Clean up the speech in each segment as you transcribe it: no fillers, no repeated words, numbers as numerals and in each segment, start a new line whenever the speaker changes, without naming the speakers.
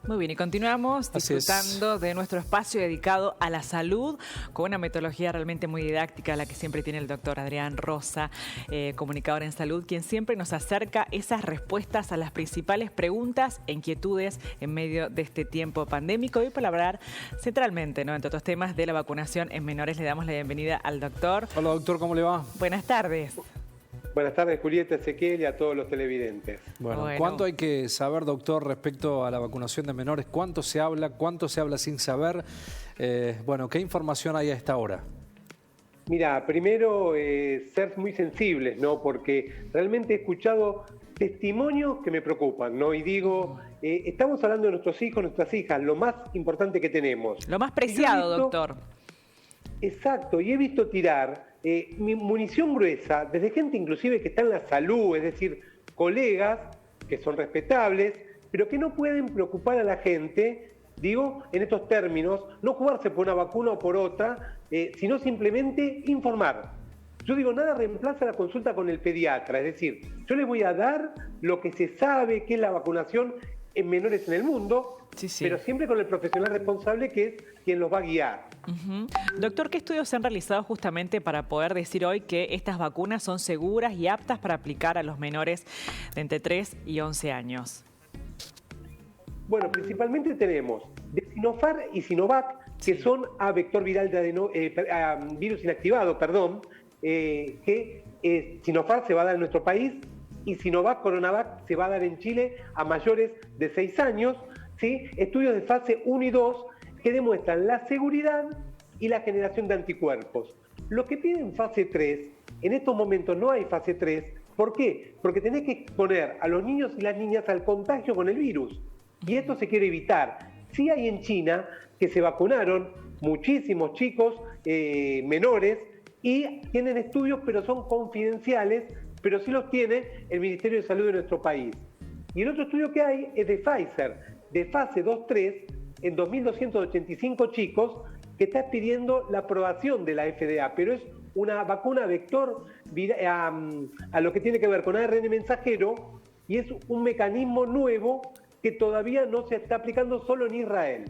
Muy bien, y continuamos
Así
disfrutando de nuestro espacio dedicado a la salud, con una metodología realmente muy didáctica, la que siempre tiene el doctor Adrián Rosa, comunicador en salud, quien siempre nos acerca esas respuestas a las principales preguntas e inquietudes en medio de este tiempo pandémico. Y para hablar centralmente, ¿no?, entre otros temas, de la vacunación en menores, le damos la bienvenida al doctor.
Hola doctor, ¿cómo le va?
Buenas tardes.
Buenas tardes, Julieta, Ezequiel y a todos los televidentes.
Bueno, ¿cuánto hay que saber, doctor, respecto a la vacunación de menores? ¿Cuánto se habla sin saber? Bueno, ¿qué información hay a esta hora?
Mira, primero ser muy sensibles, ¿no? Porque realmente he escuchado testimonios que me preocupan, ¿no? Y digo, estamos hablando de nuestros hijos, nuestras hijas, lo más importante que tenemos.
Lo más preciado, doctor.
Exacto, y he visto tirar munición gruesa, desde gente inclusive que está en la salud, es decir, colegas que son respetables, pero que no pueden preocupar a la gente, digo, en estos términos, no jugarse por una vacuna o por otra, sino simplemente informar. Yo digo, nada reemplaza la consulta con el pediatra, es decir, yo les voy a dar lo que se sabe que es la vacunación en menores en el mundo, pero siempre con el profesional responsable que es quien los va a guiar.
Doctor, ¿qué estudios se han realizado justamente para poder decir hoy que estas vacunas son seguras y aptas para aplicar a los menores de entre 3 y 11 años?
Bueno, principalmente tenemos de Sinopharm y Sinovac, que son a vector viral de virus inactivado, que Sinopharm se va a dar en nuestro país y Sinovac, Coronavac, se va a dar en Chile a mayores de 6 años, ¿sí? Estudios de fase 1 y 2 que demuestran la seguridad y la generación de anticuerpos. Lo que piden fase 3, en estos momentos no hay fase 3, ¿por qué? Porque tenés que exponer a los niños y las niñas al contagio con el virus, y esto se quiere evitar. Sí hay en China que se vacunaron muchísimos chicos menores y tienen estudios, pero son confidenciales, pero sí los tiene el Ministerio de Salud de nuestro país. Y el otro estudio que hay es de Pfizer, de fase 2-3, en 2.285 chicos, que está pidiendo la aprobación de la FDA, pero es una vacuna vector a lo que tiene que ver con ARN mensajero, y es un mecanismo nuevo que todavía no se está aplicando solo en Israel.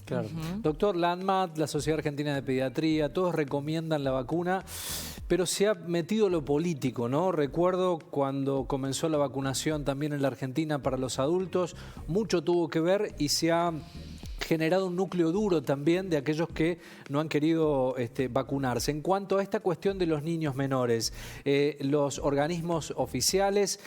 Claro. Doctor, la ANMAT, la Sociedad Argentina de Pediatría, todos recomiendan la vacuna, pero se ha metido lo político, ¿no? Recuerdo cuando comenzó la vacunación también en la Argentina para los adultos, mucho tuvo que ver y se ha generado un núcleo duro también de aquellos que no han querido vacunarse. En cuanto a esta cuestión de los niños menores, los organismos oficiales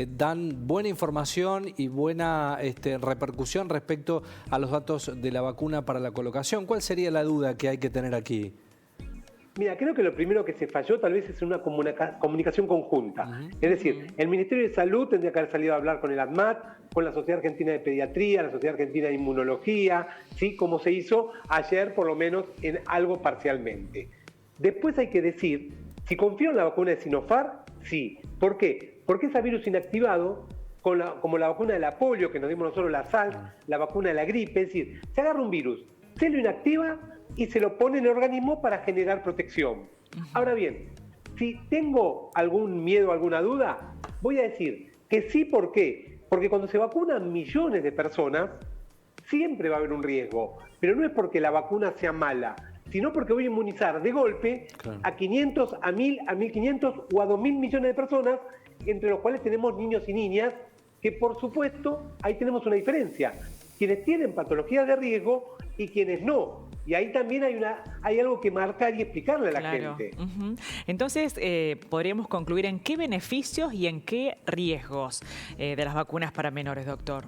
dan buena información y buena repercusión respecto a los datos de la vacuna para la colocación. ¿Cuál sería la duda que hay que tener aquí?
Mira, creo que lo primero que se falló tal vez es una comunicación conjunta. Es decir, el Ministerio de Salud tendría que haber salido a hablar con el ANMAT, con la Sociedad Argentina de Pediatría, la Sociedad Argentina de Inmunología, ¿sí? Como se hizo ayer, por lo menos en algo parcialmente. Después hay que decir, si confío en la vacuna de Sinopharm, sí. ¿Por qué? Porque es a virus inactivado, como la vacuna de la polio que nos dimos nosotros, la SARS, la vacuna de la gripe. Es decir, se agarra un virus, se lo inactiva y se lo pone en el organismo para generar protección. Ahora bien, si tengo algún miedo, alguna duda, voy a decir que sí. ¿Por qué? Porque cuando se vacunan millones de personas, siempre va a haber un riesgo. Pero no es porque la vacuna sea mala, sino porque voy a inmunizar de golpe a 500, a 1000, a 1500 o a 2000 millones de personas, entre los cuales tenemos niños y niñas, que por supuesto ahí tenemos una diferencia. Quienes tienen patologías de riesgo y quienes no. Y ahí también hay algo que marcar y explicarle a la gente.
Entonces, podríamos concluir en qué beneficios y en qué riesgos de las vacunas para menores, doctor.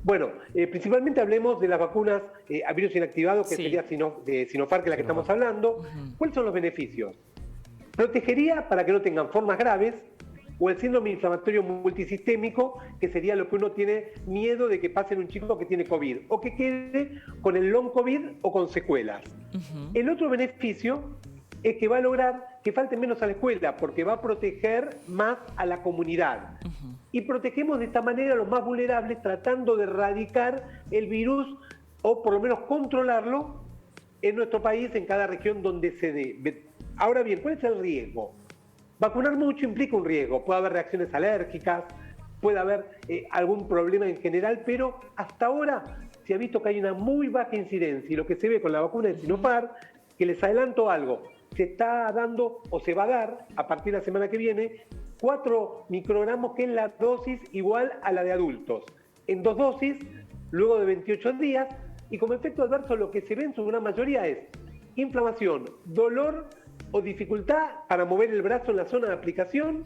Bueno, principalmente hablemos de las vacunas a virus inactivado, que sería de Sinopharm, que es la que estamos hablando. ¿Cuáles son los beneficios? Protegería para que no tengan formas graves, o el síndrome inflamatorio multisistémico, que sería lo que uno tiene miedo de que pase en un chico que tiene COVID, o que quede con el long COVID o con secuelas. El otro beneficio es que va a lograr que falte menos a la escuela, porque va a proteger más a la comunidad. Y protegemos de esta manera a los más vulnerables, tratando de erradicar el virus, o por lo menos controlarlo en nuestro país, en cada región donde se dé. Ahora bien, ¿cuál es el riesgo? Vacunar mucho implica un riesgo. Puede haber reacciones alérgicas, puede haber algún problema en general, pero hasta ahora se ha visto que hay una muy baja incidencia y lo que se ve con la vacuna de Sinopharm, que les adelanto algo, se está dando o se va a dar a partir de la semana que viene 4 microgramos, que es la dosis igual a la de adultos, en 2 dosis, luego de 28 días, y como efecto adverso lo que se ve en su gran mayoría es inflamación, dolor o dificultad para mover el brazo en la zona de aplicación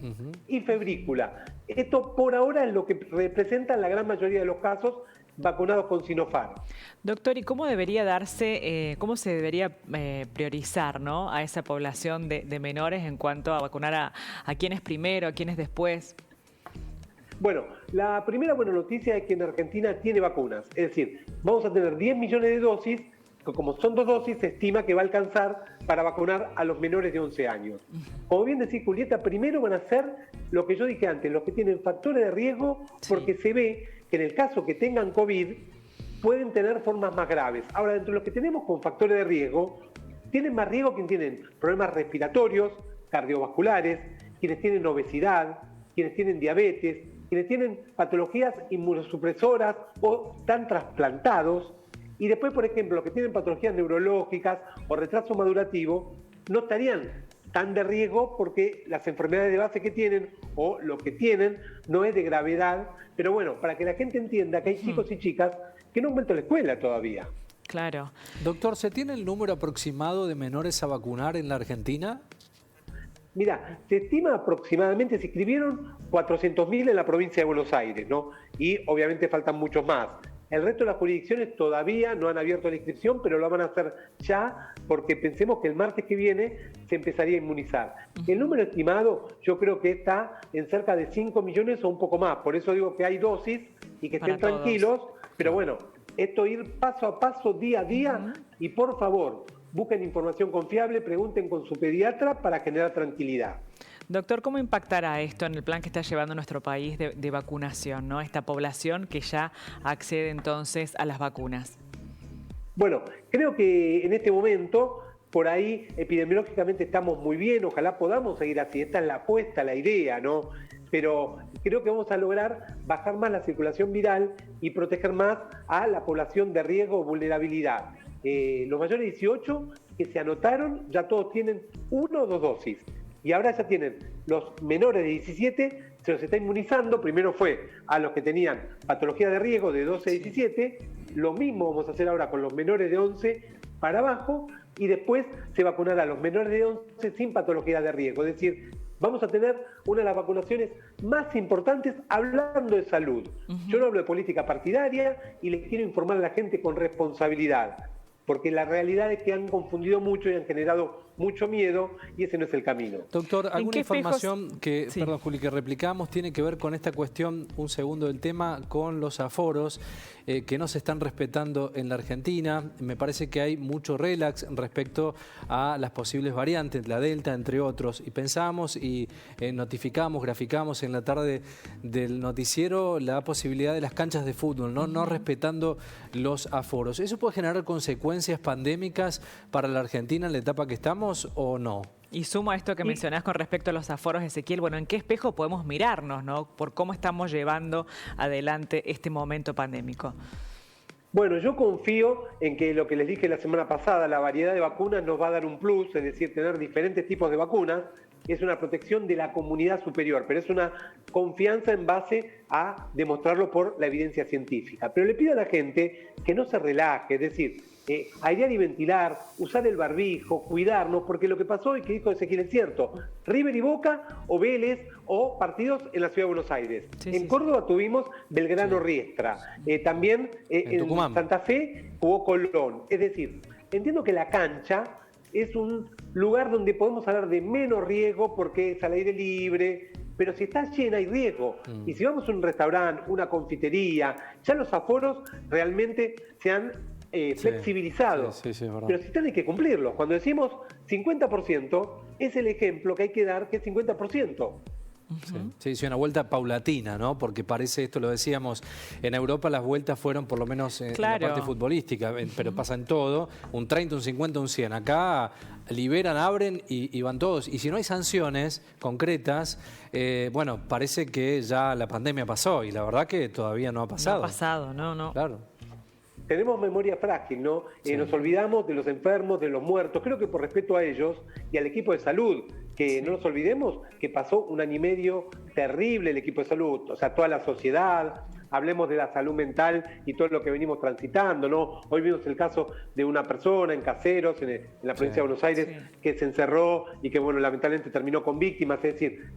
y febrícula. Esto por ahora es lo que representa en la gran mayoría de los casos vacunados con Sinopharm.
Doctor, ¿y cómo debería darse, cómo se debería priorizar, ¿no?, a esa población de menores en cuanto a vacunar a quiénes primero, a quiénes después?
Bueno, la primera buena noticia es que en Argentina tiene vacunas. Es decir, vamos a tener 10 millones de dosis, que como son 2 dosis, se estima que va a alcanzar para vacunar a los menores de 11 años. Como bien decía Julieta, primero van a ser lo que yo dije antes, los que tienen factores de riesgo, porque se ve que en el caso que tengan COVID, pueden tener formas más graves. Ahora, dentro de los que tenemos con factores de riesgo, tienen más riesgo quienes tienen problemas respiratorios, cardiovasculares, quienes tienen obesidad, quienes tienen diabetes, quienes tienen patologías inmunosupresoras o están trasplantados. Y después, por ejemplo, los que tienen patologías neurológicas o retraso madurativo no estarían tan de riesgo porque las enfermedades de base que tienen o lo que tienen no es de gravedad. Pero bueno, para que la gente entienda que hay chicos y chicas que no han vuelto a la escuela todavía.
Claro.
Doctor, ¿se tiene el número aproximado de menores a vacunar en la Argentina?
Mira, se estima aproximadamente, se inscribieron 400.000 en la provincia de Buenos Aires, ¿no? Y obviamente faltan muchos más. El resto de las jurisdicciones todavía no han abierto la inscripción, pero lo van a hacer ya, porque pensemos que el martes que viene se empezaría a inmunizar. El número estimado yo creo que está en cerca de 5 millones o un poco más. Por eso digo que hay dosis y que estén tranquilos. Pero bueno, esto ir paso a paso, día a día, y por favor, busquen información confiable, pregunten con su pediatra para generar tranquilidad.
Doctor, ¿cómo impactará esto en el plan que está llevando nuestro país de vacunación, ¿no? Esta población que ya accede entonces a las vacunas.
Bueno, creo que en este momento, por ahí epidemiológicamente estamos muy bien, ojalá podamos seguir así, esta es la apuesta, la idea, ¿no? Pero creo que vamos a lograr bajar más la circulación viral y proteger más a la población de riesgo o vulnerabilidad. Los mayores de 18 que se anotaron ya todos tienen 1 o 2 dosis. Y ahora ya tienen los menores de 17, se los está inmunizando. Primero fue a los que tenían patología de riesgo de 12 a 17. Lo mismo vamos a hacer ahora con los menores de 11 para abajo. Y después se vacunará a los menores de 11 sin patología de riesgo. Es decir, vamos a tener una de las vacunaciones más importantes hablando de salud. Yo no hablo de política partidaria y les quiero informar a la gente con responsabilidad. Porque la realidad es que han confundido mucho y han generado mucho miedo y ese no es el camino.
Doctor, alguna información que, perdón Juli, que replicamos tiene que ver con esta cuestión, un segundo del tema, con los aforos que no se están respetando en la Argentina. Me parece que hay mucho relax respecto a las posibles variantes, la Delta, entre otros. Y pensamos y notificamos, graficamos en la tarde del noticiero la posibilidad de las canchas de fútbol, no respetando los aforos. ¿Eso puede generar consecuencias pandémicas para la Argentina en la etapa que estamos o no?
Y sumo a esto que mencionás con respecto a los aforos, Ezequiel, bueno, ¿en qué espejo podemos mirarnos, ¿no?, por cómo estamos llevando adelante este momento pandémico?
Bueno, yo confío en que lo que les dije la semana pasada, la variedad de vacunas nos va a dar un plus, es decir, tener diferentes tipos de vacunas, es una protección de la comunidad superior, pero es una confianza en base a demostrarlo por la evidencia científica. Pero le pido a la gente que no se relaje, es decir, airear y ventilar, usar el barbijo, cuidarnos, porque lo que pasó y que dijo Ezequiel es cierto, River y Boca o Vélez o partidos en la Ciudad de Buenos Aires. En Córdoba tuvimos Belgrano-Riestra, también en Santa Fe jugó Colón. Es decir, entiendo que la cancha es un lugar donde podemos hablar de menos riesgo porque es al aire libre, pero si está llena hay riesgo. Y si vamos a un restaurante, una confitería, ya los aforos realmente se han flexibilizado. Pero si hay que cumplirlos. Cuando decimos 50%, es el ejemplo que hay que dar, que es 50%.
Sí, una vuelta paulatina, ¿no? Porque parece, esto lo decíamos, en Europa las vueltas fueron por lo menos en la parte futbolística, pero pasa en todo, un 30, un 50, un 100. Acá liberan, abren y van todos. Y si no hay sanciones concretas, bueno, parece que ya la pandemia pasó y la verdad que todavía no ha pasado.
No ha pasado, no.
Claro.
Tenemos memoria frágil, ¿no? Sí. Nos olvidamos de los enfermos, de los muertos. Creo que por respeto a ellos y al equipo de salud, que no nos olvidemos que pasó un año y medio terrible el equipo de salud, o sea, toda la sociedad. Hablemos de la salud mental y todo lo que venimos transitando, ¿no? Hoy vimos el caso de una persona en Caseros, en la provincia de Buenos Aires, que se encerró y que, bueno, lamentablemente terminó con víctimas. Es decir,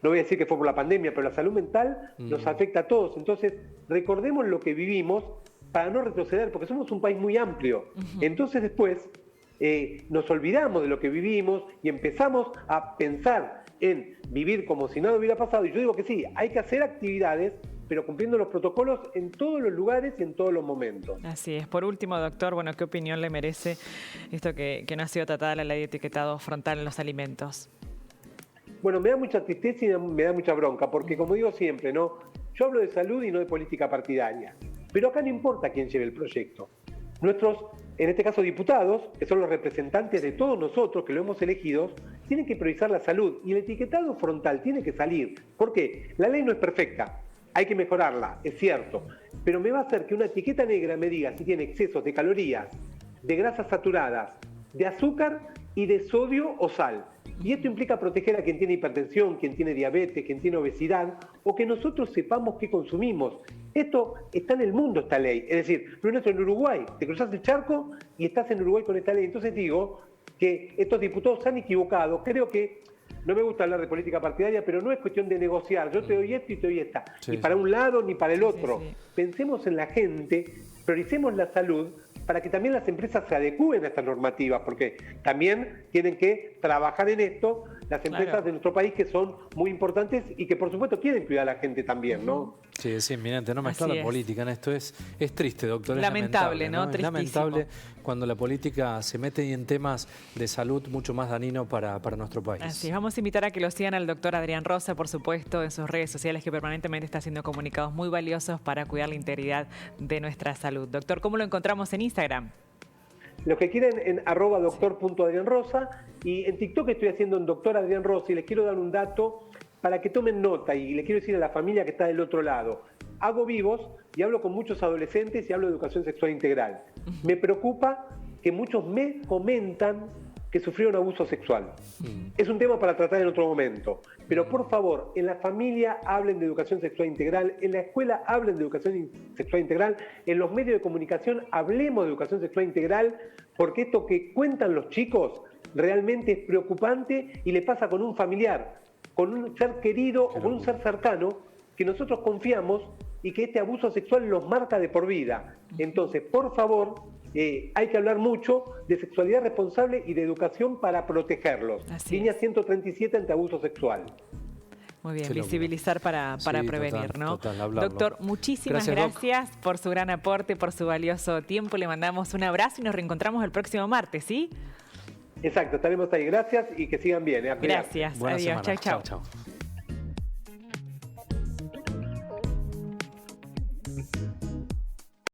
no voy a decir que fue por la pandemia, pero la salud mental nos afecta a todos. Entonces, recordemos lo que vivimos para no retroceder, porque somos un país muy amplio. Entonces después nos olvidamos de lo que vivimos y empezamos a pensar en vivir como si nada hubiera pasado. Y yo digo que sí, hay que hacer actividades, pero cumpliendo los protocolos en todos los lugares y en todos los momentos.
Así es. Por último, doctor, bueno, ¿qué opinión le merece esto que no ha sido tratada la ley de etiquetado frontal en los alimentos?
Bueno, me da mucha tristeza y me da mucha bronca, porque como digo siempre, ¿no? Yo hablo de salud y no de política partidaria. Pero acá no importa quién lleve el proyecto. Nuestros, en este caso diputados, que son los representantes de todos nosotros que lo hemos elegido, tienen que priorizar la salud y el etiquetado frontal tiene que salir. ¿Por qué? La ley no es perfecta, hay que mejorarla, es cierto, pero me va a hacer que una etiqueta negra me diga si tiene excesos de calorías, de grasas saturadas, de azúcar y de sodio o sal. Y esto implica proteger a quien tiene hipertensión, quien tiene diabetes, quien tiene obesidad, o que nosotros sepamos qué consumimos. Esto está en el mundo, esta ley. Es decir, no es en Uruguay. Te cruzas el charco y estás en Uruguay con esta ley. Entonces digo que estos diputados se han equivocado. Creo que, no me gusta hablar de política partidaria, pero no es cuestión de negociar. Yo te doy esto y te doy esta. Ni para un lado ni para el otro. Pensemos en la gente, prioricemos la salud, para que también las empresas se adecúen a estas normativas, porque también tienen que trabajar en esto las empresas de nuestro país, que son muy importantes y que por supuesto quieren cuidar a la gente también, ¿no?
Sí, es inminente, no mezclar la política en esto, es triste, doctor.
Lamentable, ¿no?
Es lamentable cuando la política se mete en temas de salud mucho más dañino para nuestro país.
Así es, vamos a invitar a que lo sigan al doctor Adrián Rosa, por supuesto, en sus redes sociales, que permanentemente está haciendo comunicados muy valiosos para cuidar la integridad de nuestra salud. Doctor, ¿cómo lo encontramos en Instagram?
Los que quieren en @doctor.adrianrosa, y en TikTok estoy haciendo en Doctor Adrián Rosa, y les quiero dar un dato para que tomen nota y le quiero decir a la familia que está del otro lado. Hago vivos y hablo con muchos adolescentes y hablo de educación sexual integral. Me preocupa que muchos me comentan que sufrieron abuso sexual. Es un tema para tratar en otro momento. Pero por favor, en la familia hablen de educación sexual integral, en la escuela hablen de educación sexual integral, en los medios de comunicación hablemos de educación sexual integral, porque esto que cuentan los chicos realmente es preocupante y le pasa con un familiar, con un ser querido o con un ser cercano que nosotros confiamos y que este abuso sexual los marca de por vida. Entonces, por favor, hay que hablar mucho de sexualidad responsable y de educación para protegerlos. Línea 137 ante abuso sexual.
Muy bien, visibilizar para prevenir, ¿no?
Hablarlo.
Doctor, muchísimas gracias por su gran aporte, por su valioso tiempo. Le mandamos un abrazo y nos reencontramos el próximo martes, ¿sí?
Exacto, estaremos ahí. Gracias y que sigan bien.
Gracias. Adiós. Chau, chau.